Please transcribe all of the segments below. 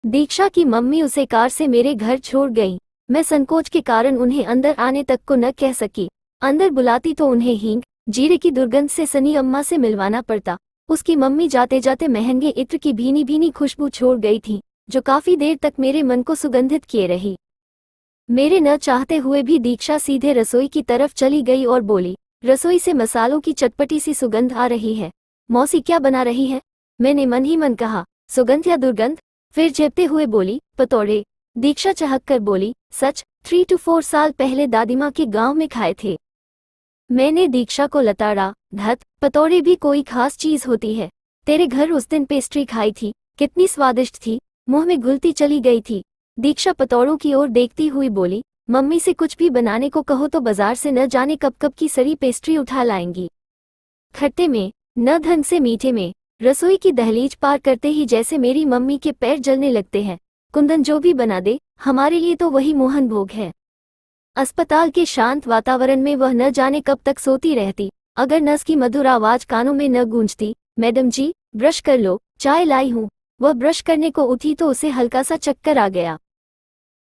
दीक्षा की मम्मी उसे कार से मेरे घर छोड़ गई। मैं संकोच के कारण उन्हें अंदर आने तक को न कह सकी। अंदर बुलाती तो उन्हें हींग जीरे की दुर्गंध से सनी अम्मा से मिलवाना पड़ता। उसकी मम्मी जाते जाते महंगे इत्र की भीनी भीनी खुशबू छोड़ गई थी, जो काफी देर तक मेरे मन को सुगंधित किए रही। मेरे न चाहते हुए भी दीक्षा सीधे रसोई की तरफ चली गई और बोली, रसोई से मसालों की चटपटी सी सुगंध आ रही है। मौसी क्या बना रही है? मैंने मन ही मन कहा, सुगंध या दुर्गंध? फिर झेपते हुए बोली, पतौड़े। दीक्षा चहक कर बोली, सच? 3 to 4 साल पहले दादीमाँ के गांव में खाए थे। मैंने दीक्षा को लताड़ा, धत, पतौड़े भी कोई खास चीज होती है। तेरे घर उस दिन पेस्ट्री खाई थी, कितनी स्वादिष्ट थी, मुंह में घुलती चली गई थी। दीक्षा पतौड़ों की ओर देखती हुई बोली, मम्मी से कुछ भी बनाने को कहो तो बाजार से न जाने कब कब की सड़ी पेस्ट्री उठा लाएंगी। खट्टे में, न ढंग से मीठे में। रसोई की दहलीज पार करते ही जैसे मेरी मम्मी के पैर जलने लगते हैं। कुंदन जो भी बना दे, हमारे लिए तो वही मोहन भोग है। अस्पताल के शांत वातावरण में वह न जाने कब तक सोती रहती, अगर नर्स की मधुर आवाज कानों में न गूंजती, मैडम जी, ब्रश कर लो, चाय लाई हूँ। वह ब्रश करने को उठी तो उसे हल्का सा चक्कर आ गया।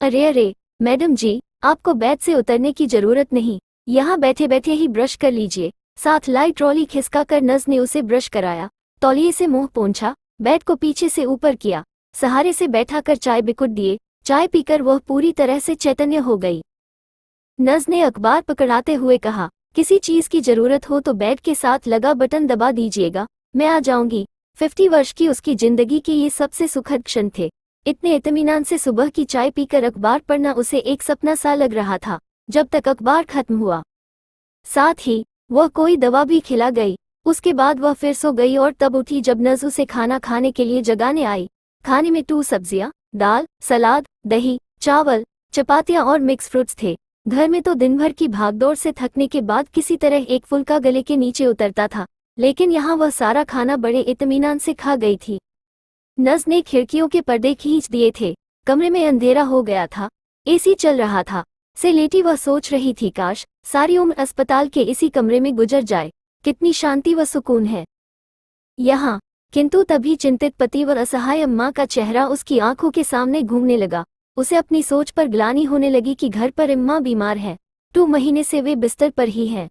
अरे अरे, मैडम जी, आपको बेड से उतरने की जरूरत नहीं, यहाँ बैठे बैठे ही ब्रश कर लीजिए। साथ लाई ट्रॉली खिसका कर नर्स ने उसे ब्रश कराया, तौलिए से मुंह पोंछा, बेड को पीछे से ऊपर किया, सहारे से बैठाकर चाय बिकुट दिए। चाय पीकर वह पूरी तरह से चैतन्य हो गई। नर्स ने अखबार पकड़ाते हुए कहा, किसी चीज की जरूरत हो तो बेड के साथ लगा बटन दबा दीजिएगा, मैं आ जाऊंगी। 50 वर्ष की उसकी जिंदगी के ये सबसे सुखद क्षण थे। इतने इत्मीनान से सुबह की चाय पीकर अखबार पढ़ना उसे एक सपना सा लग रहा था, जब तक अखबार खत्म हुआ। साथ ही वह कोई दवा भी खिला गई। उसके बाद वह फिर सो गई और तब उठी जब नर्स उसे खाना खाने के लिए जगाने आई। खाने में 2 सब्जियां, दाल, सलाद, दही, चावल, चपातियां और मिक्स फ्रूट्स थे। घर में तो दिन भर की भागदौड़ से थकने के बाद किसी तरह एक फुल्का गले के नीचे उतरता था, लेकिन यहाँ वह सारा खाना बड़े इत्मीनान से खा गई थी। नर्स ने खिड़कियों के पर्दे खींच दिए थे। कमरे में अंधेरा हो गया था, एसी चल रहा था। से लेटी वह सोच रही थी, काश सारी उम्र अस्पताल के इसी कमरे में गुजर जाए, कितनी शांति व सुकून है यहाँ। किंतु तभी चिंतित पति व असहाय अम्मा का चेहरा उसकी आंखों के सामने घूमने लगा। उसे अपनी सोच पर ग्लानि होने लगी कि घर पर अम्मा बीमार है, 2 महीने से वे बिस्तर पर ही हैं।